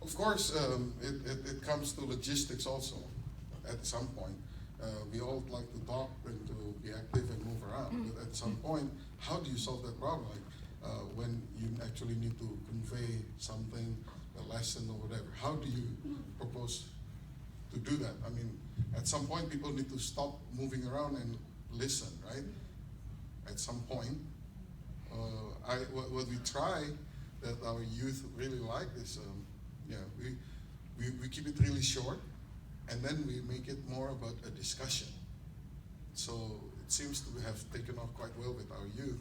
Of course, it comes to logistics also. At some point, we all like to talk and to be active and move around. But at some point, how do you solve that problem? Like when you actually need to convey something, a lesson or whatever. How do you propose to do that? I mean, at some point, people need to stop moving around and listen, right? At some point, what we try that our youth really like is, yeah, we keep it really short, and then we make it more about a discussion. So it seems to have taken off quite well with our youth.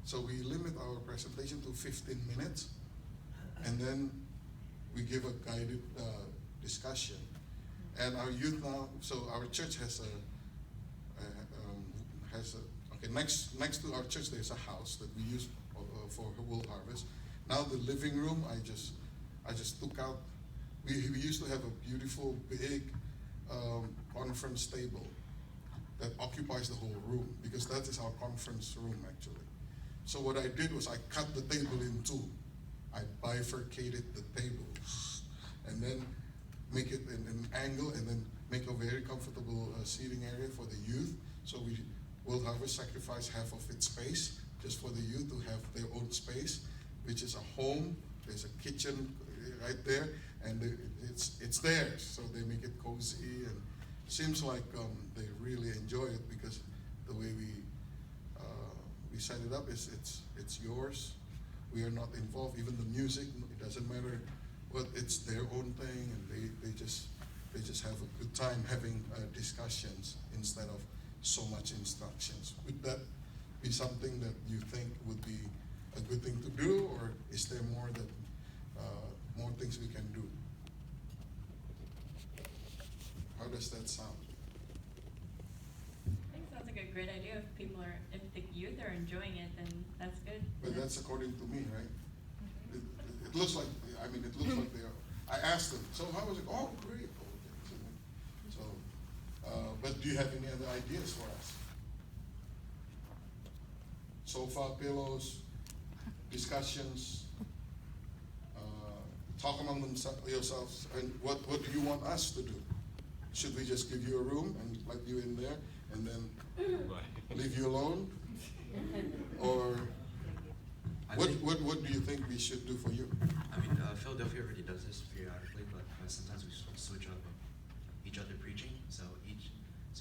So we limit our presentation to 15 minutes, and then we give a guided discussion. And our youth now, so our church has a, okay, next to our church there's a house that we use for World Harvest. Now the living room, I just took out. We used to have a beautiful big conference table that occupies the whole room, because that is our conference room actually. So what I did was I cut the table in two. I bifurcated the tables and then make it in an angle and then make a very comfortable seating area for the youth. So we will Harvest sacrifice half of its space just for the youth to have their own space, which is a home. There's a kitchen right there, and it's theirs. So they make it cozy, and seems like they really enjoy it, because the way we set it up is it's yours. We are not involved. Even the music, it doesn't matter, but it's their own thing, and they just have a good time having discussions instead of so much instructions. Would that be something that you think would be a good thing to do, or is there more things we can do? How does that sound? I think it sounds like a great idea. If the youth are enjoying it, then that's good. But that's according to me, right? It looks like, it looks like they are. I asked them, so how was it? Oh, great. Okay. So, but do you have any other ideas for us? Sofa, pillows, discussions, talk among yourselves, and what do you want us to do? Should we just give you a room and let you in there and then leave you alone? Or what do you think we should do for you? Philadelphia already does this periodically, but sometimes we switch up each other preaching. So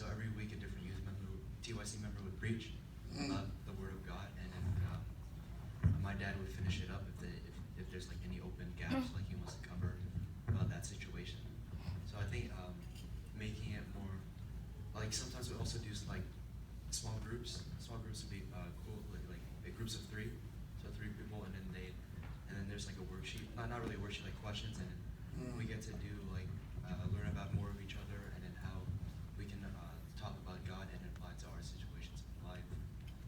every week a different youth member, TYC member would preach about the Word of God, and then my dad would finish it up if there's like any open gaps, like he wants to cover about that situation. So I think making it more like, sometimes we also do like small groups. Small groups would be cool, like groups of three, so 3 people, and then there's like a worksheet, not really a worksheet, like questions, and then we get to do like learn about more of each other, and then how we can talk about God and apply to our situations in life.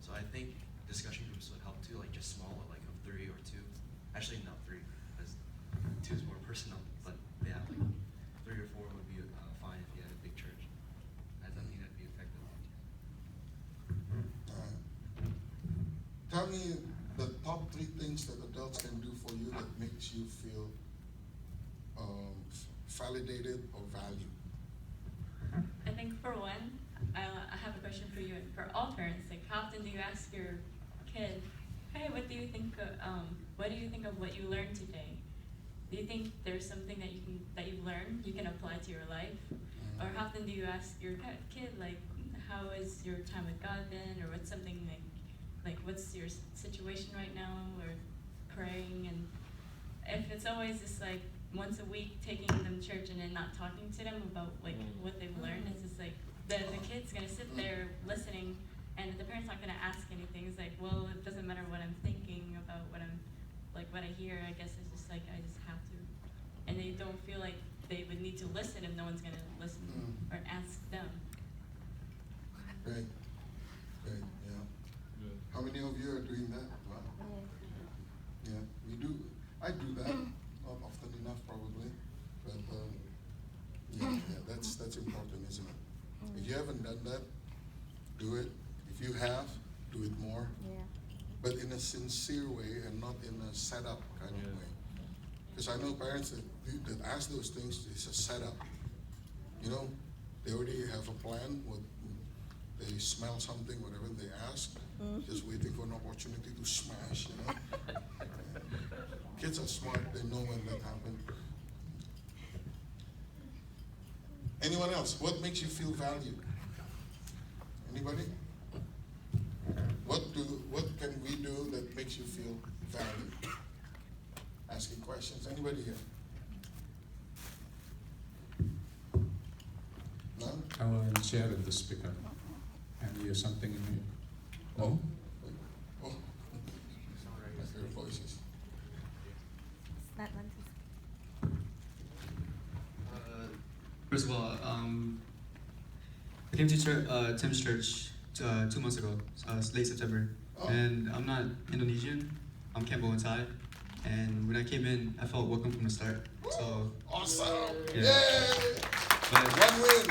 So I think discussion groups would help too, like just small, like of 3 or 2. Actually, not 3, because 2 is more personal, but yeah, like 3 or 4 would be fine if you had a big church. I don't think that'd be effective. Tell me the top 3 things that adults can do for you that makes you feel validated or valued. I think for one, I have a question for you and for all parents. Like, how often do you ask your kid, "Hey, what do you think of what you learned today? Do you think there's something that you've learned you can apply to your life?" Or how often do you ask your kid, like, "How is your time with God been?" Or what's something like what's your situation right now? Or praying. And if it's always just like once a week taking them to church and then not talking to them about like what they've learned, it's just like the kid's gonna sit there listening, and the parent's not gonna ask anything. It's like, well, it doesn't matter what I'm thinking about, what I hear. I guess it's just like I just have to, and they don't feel like they would need to listen if no one's gonna listen or ask them. Great. Yeah. Good. How many of you are doing that? Wow. Yeah, we do. I do that. Not often enough, probably, but yeah, that's important, isn't it? If you haven't done that, do it. If you have, do it more. Yeah. But in a sincere way and not in a setup kind of way. Because I know parents that ask those things, it's a setup. You know, they already have a plan. What they smell something, whatever they ask, just waiting for an opportunity to smash. You know, kids are smart. They know when that happens. Anyone else? What makes you feel valued? Anybody? What can we do that makes you feel valued? Asking questions. Anybody here? None? I will share with the speaker. And hear something in me. No? Oh, I hear voices. That one. First of all, I came to Tim's church 2 months ago, late September. Oh. And I'm not Indonesian, I'm Cambodian Thai. And when I came in, I felt welcome from the start. So, Awesome! Yeah. Yay! but One win!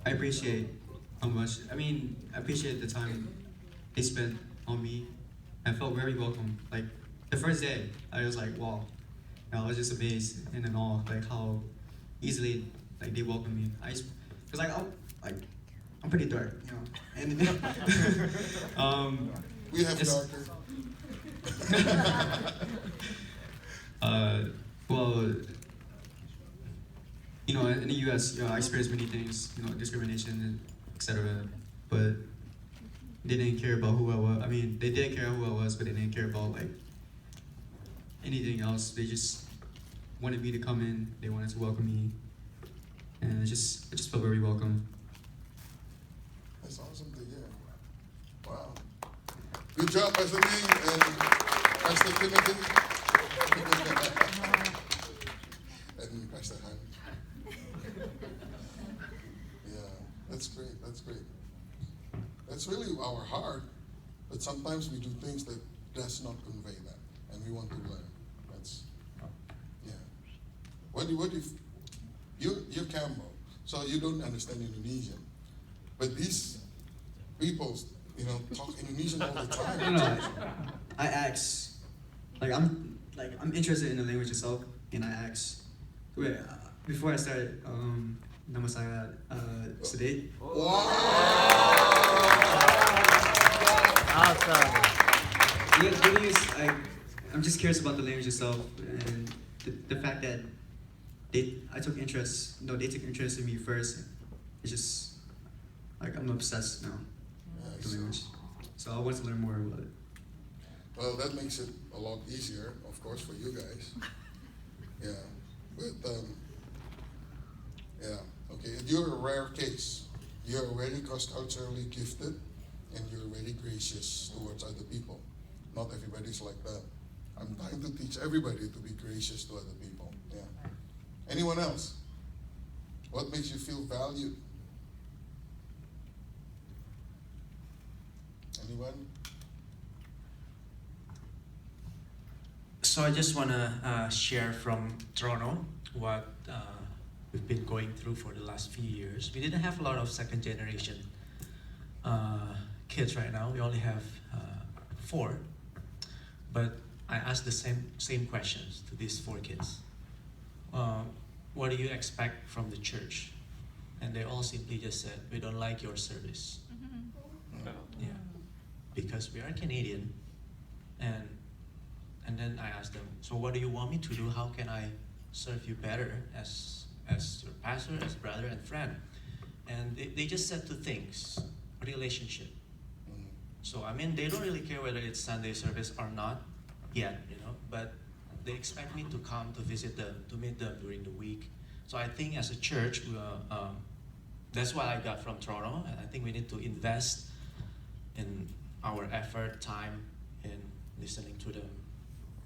I appreciate how much, I appreciate the time they spent on me. I felt very welcome. Like, the first day, I was like, wow. I was just amazed and in awe, like how easily like they welcomed me. Cause I'm pretty dark, you know. And We have It's- darker. Well, you know, in the U.S., I experienced many things, you know, discrimination, etc. But they didn't care about who I was. They did care who I was, but they didn't care about like anything else. They just wanted me to come in. They wanted to welcome me, and I just felt very welcome. That's awesome to hear. Wow. Good job, Pastor Ming and Pastor Timothy. And Pastor Han. Yeah, that's great. That's great. That's really our heart, but sometimes we do things that does not convey that, and we want to learn. That's, yeah. What if you're Cambo, so you don't understand Indonesian, but these people, you know, talk Indonesian all the time. I don't know. I ask, I'm interested in the language itself, and I ask. Wait, before I started, nama saya Sedate. The thing is, I'm just curious about the language itself, and the fact that they took interest in me first. It's just like I'm obsessed now with the language, so I want to learn more about it. Well, that makes it a lot easier, of course, for you guys. Yeah, but yeah, okay. You're a rare case. You're very cross-culturally gifted, and you're very gracious towards other people. Not everybody's like that. I'm trying to teach everybody to be gracious to other people. Yeah. Anyone else? What makes you feel valued? Anyone? So I just want to share from Toronto what we've been going through for the last few years. We didn't have a lot of second generation kids right now. We only have 4. But I asked the same questions to these 4 kids. What do you expect from the church? And they all simply just said, we don't like your service. Yeah, because we are Canadian, and then I asked them, so what do you want me to do? How can I serve you better as your pastor, as brother and friend? And they just said 2 things: relationship. So they don't really care whether it's Sunday service or not yet, you know, but they expect me to come to visit them, to meet them during the week. So I think as a church, that's what I got from Toronto, and I think we need to invest in our effort, time, in listening to them,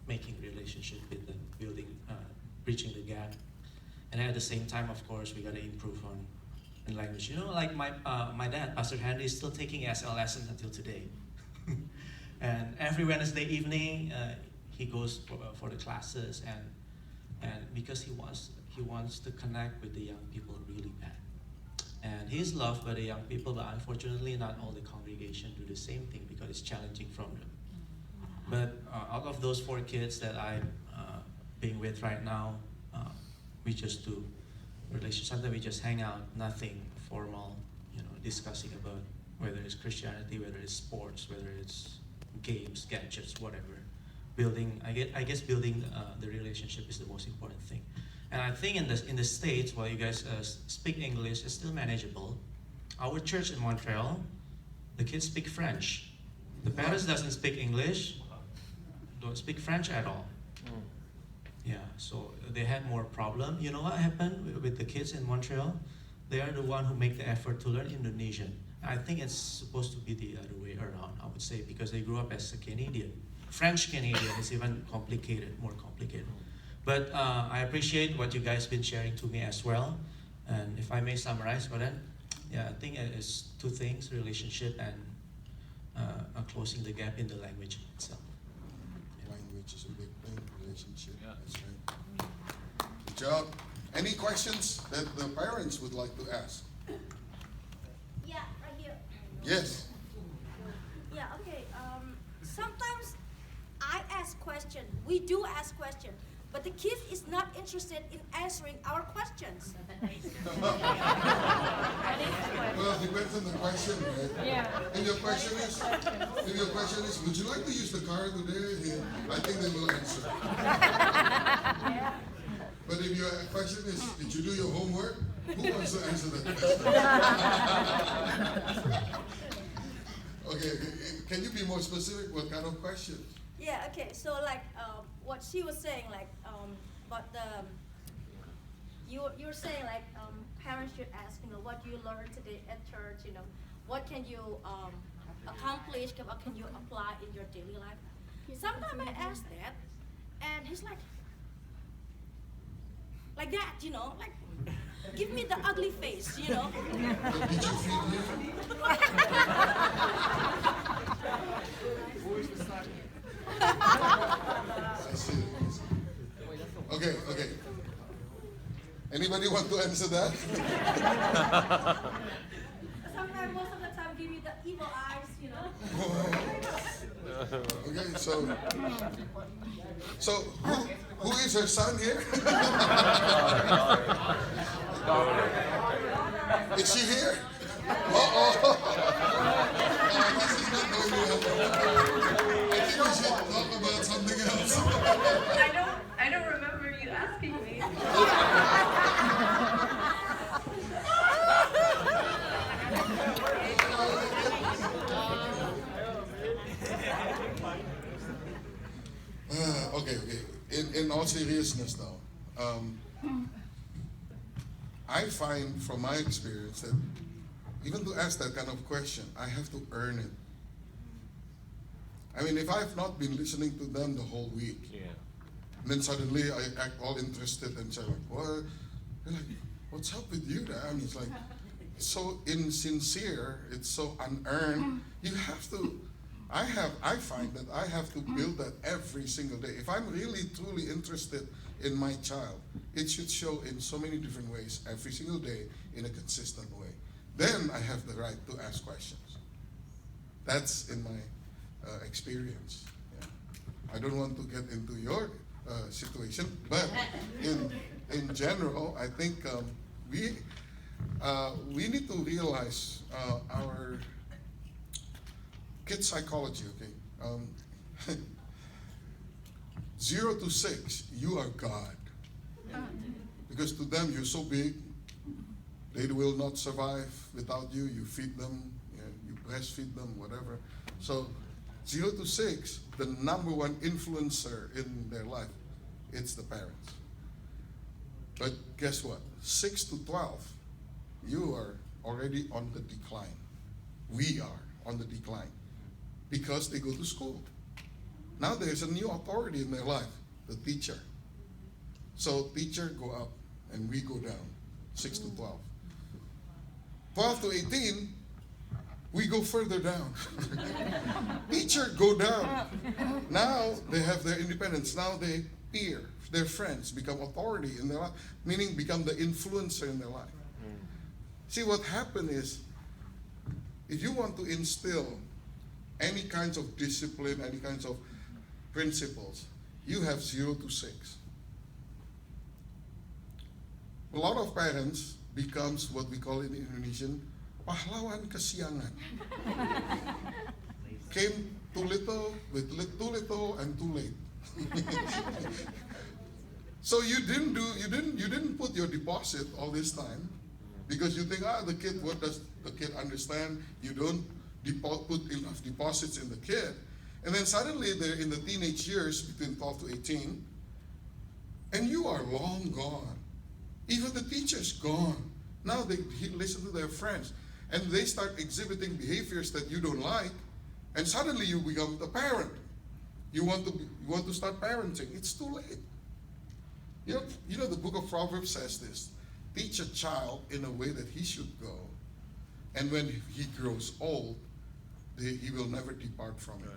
making relationship with them, building, bridging the gap. And at the same time, of course, we gotta improve on language. You know, like my dad, Pastor Henry, is still taking SL lessons until today. And every Wednesday evening, he goes for the classes, and because he wants to connect with the young people really bad. And he's loved by the young people, but unfortunately not all the congregation do the same thing because it's challenging from them. But out of those 4 kids that I'm being with right now, we just do relationship. Sometimes we just hang out, nothing formal, discussing about whether it's Christianity, whether it's sports, whether it's games, gadgets, whatever. I guess building the relationship is the most important thing. And I think in the States, while you guys speak English, it's still manageable. Our church in Montreal, the kids speak French. The parents doesn't speak English, don't speak French at all. Yeah, so they had more problem. You know what happened with the kids in Montreal? They are the one who make the effort to learn Indonesian. I think it's supposed to be the other way around, I would say, because they grew up as a Canadian. French Canadian is even complicated, more complicated. But I appreciate what you guys been sharing to me as well. And if I may summarize for that, yeah, I think it's 2 things: relationship and closing the gap in the language itself. Language is a big thing, relationship. That's right. Good job. Any questions that the parents would like to ask? Yeah, right here. Yes. Yeah, okay. Sometimes I ask question. We do ask question, but the kid is not interested in answering our questions. Well, it depends on the question, right? Yeah. If your question is, would you like to use the car today? I think they will answer. But if your question is, did you do your homework? Who wants to answer that question? Okay, can you be more specific? What kind of questions? Yeah, okay. So like what she was saying, like about the you're saying like parents should ask, what you learned today at church, what can you accomplish, what can you apply in your daily life. Sometimes I ask that, and he's like that, like give me the ugly face, Did you feed me? I see. Okay. Anybody want to answer that? Sometimes, most of the time, give me the evil eyes, Okay, so who is her son here? Is she here? Uh-oh. I guess he's not going well. I think we should talk about something else. I don't remember you asking me. Okay. In all seriousness now, I find from my experience that even to ask that kind of question, I have to earn it. I mean, if I've not been listening to them the whole week, and then suddenly I act all interested and say like, what? They're like, what's up with you? I mean, it's like so insincere, it's so unearned. You have to. I find that I have to build that every single day. If I'm really truly interested in my child, it should show in so many different ways every single day in a consistent way. Then I have the right to ask questions. That's in my experience. Yeah. I don't want to get into your situation, but in general, I think we need to realize our kids' psychology. Okay, 0 to 6, you are God, because to them you're so big, they will not survive without you. You feed them, you breastfeed them, whatever. So 0 to 6, the number one influencer in their life, it's the parents. But guess what? 6 to 12, you are already on the decline. We are on the decline because they go to school. Now there's a new authority in their life, the teacher. So teacher go up and we go down, 6 to 12. 12 to 18, we go further down. Teacher go down. Now they have their independence. Now they peer, their friends become authority in their life, meaning become the influencer in their life. See, what happened is, if you want to instill any kinds of discipline, any kinds of principles. You have 0 to 6. A lot of parents becomes what we call in Indonesian, pahlawan kesiangan. Came too little, with too little and too late. So you didn't put your deposit all this time because you think, the kid, what does the kid understand? You don't put enough deposits in the kid. And then suddenly they're in the teenage years between 12 to 18, and you are long gone. Even the teacher's gone. Now they listen to their friends, and they start exhibiting behaviors that you don't like, and suddenly you become the parent. You want to start parenting. It's too late. You know the book of Proverbs says this: teach a child in a way that he should go, and when he grows old, he will never depart from it.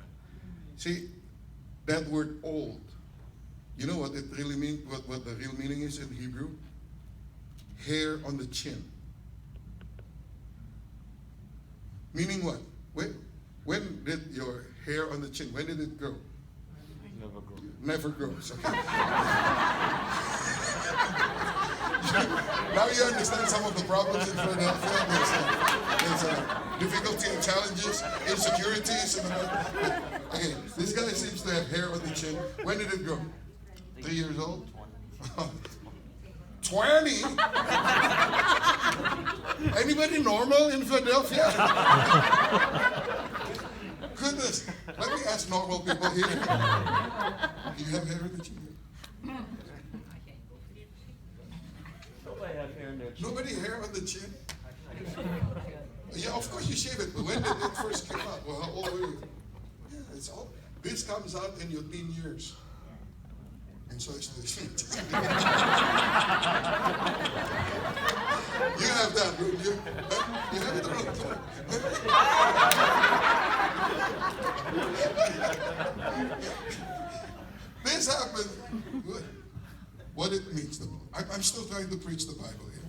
See, that word old, you know what it really means, what the real meaning is in Hebrew? Hair on the chin. Meaning what? When did your hair on the chin, when did it grow? Never grow. Never grows, okay. Now you understand some of the problems in Philadelphia. There's difficulty and challenges, insecurities. Okay, this guy seems to have hair on the chin. When did it grow? 3 years old? 20? Anybody normal in Philadelphia? Goodness, let me ask normal people here. Do you have hair on the chin? Nobody have hair in their chin. Nobody hair on the chin? Yeah, of course you shave it, but when did it first come out? Well, how old were you? Yeah, it's all. This comes out in your teen years. And so it's the You have that, you have it around. This happened. What it means. I'm still trying to preach the Bible here.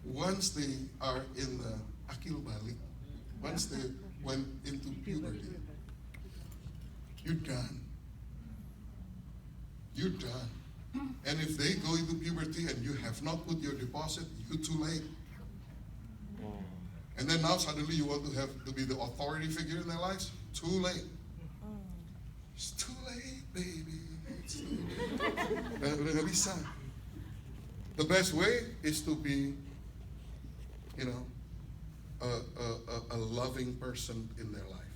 Once they are in the Akil Balik, once they went into puberty, you're done. You're done. And if they go into puberty and you have not put your deposit, you're too late. And then now suddenly you want to have to be the authority figure in their lives? Too late. It's too late, baby. It's too late. Udah nggak bisa. The best way is to be, a loving person in their life.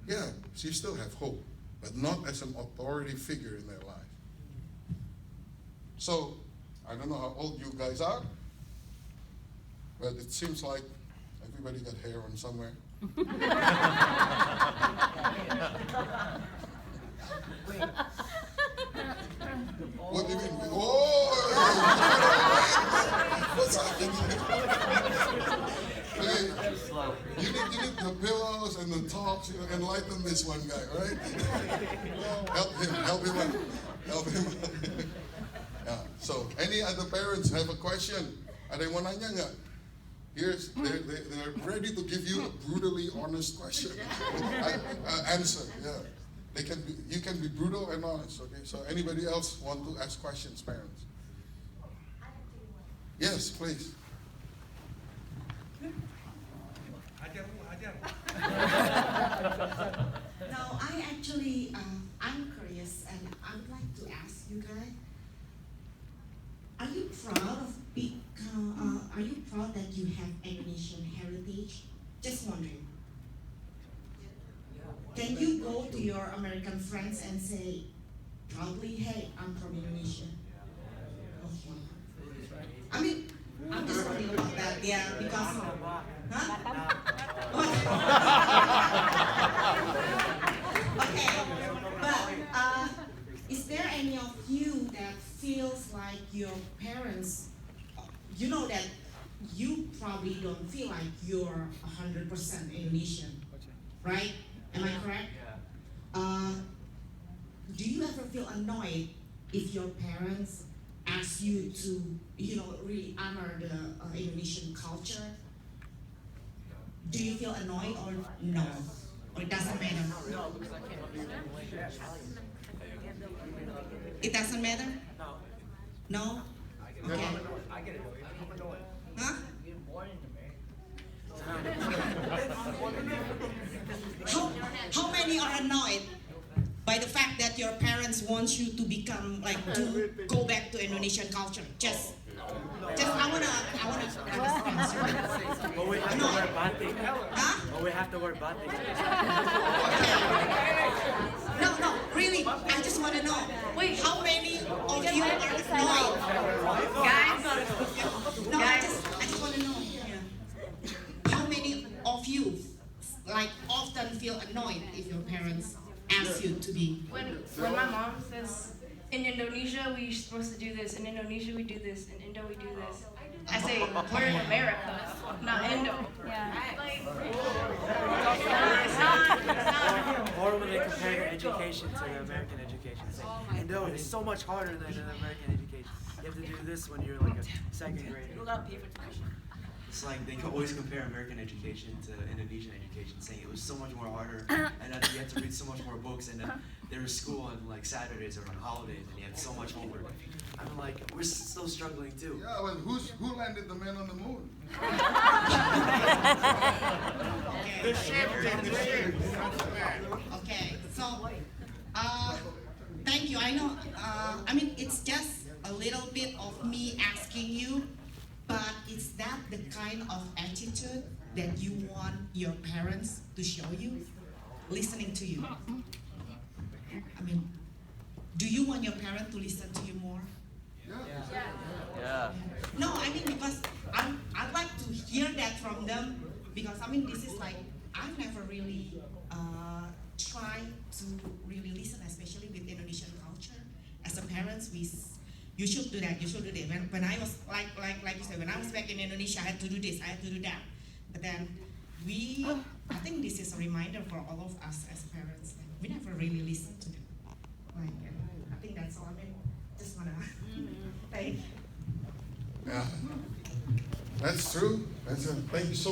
Yeah, so you still have hope, but not as an authority figure in their life. So, I don't know how old you guys are, but it seems like everybody got hair on somewhere. What do you mean? Oh! What's happening? Okay. You need the pillows and the talks, enlighten this one guy, all right? Help him. Yeah. So, any other parents have a question? Ada yang mau nanya nggak? They're ready to give you a brutally honest question. Answer, yeah. You can be brutal and honest, okay? So anybody else want to ask questions, parents? Yes, please. No, I'm curious, and I would like to ask you guys, are you proud that you have Indonesian heritage? Just wondering. Can you go to your American friends and say, proudly, hey, I'm from Indonesia? Okay. I mean, I'm just wondering about that, yeah, because, Okay, but is there any of you that feels like your parents, that you probably don't feel like you're 100% Indonesian, right? Am I correct? Do you ever feel annoyed if your parents ask you to, really honor the Indonesian culture? Do you feel annoyed or no? Or it doesn't matter? It doesn't matter? No? Okay. Huh? How many are annoyed by the fact that your parents want you to become like to go back to Indonesian culture? Just I wanna But we have to wear batik. Huh? But we have to wear batik. No, really, I just wanna know. Wait, how many of you are annoyed? Guys, No, I just wanna know. Yeah. How many of you like often feel annoyed if your parents ask you to be? When my mom says, in Indonesia we're supposed to do this, in Indonesia we do this, in Indo we do this, I say, we're in America, not Indo. Like, it's not. Or when they compare the education to the American education, say, Indo is so much harder than the American education. You have to do this when you're like a second grader. It's like they always compare American education to Indonesian education, saying it was so much more harder, and that you had to read so much more books, and then there was school on like Saturdays or on holidays, and you had so much homework. I'm like, we're still struggling too. Yeah, well, who landed the man on the moon? Okay, so thank you. I know. I mean, it's just a little bit of me asking you, but is that the kind of attitude that you want your parents to show you, listening to you? I mean, do you want your parents to listen to you more? Yeah. No, I mean, because I'd like to hear that from them, because I mean, this is like, I've never really tried to really listen, especially with Indonesian culture. As a parents, you should do that, you should do that. When I was, like you said, when I was back in Indonesia, I had to do this, I had to do that. But then I think this is a reminder for all of us as parents, like, we never really listen to them. Like, I think that's all. I mean, just wanna thank. Yeah, that's true. Thank you so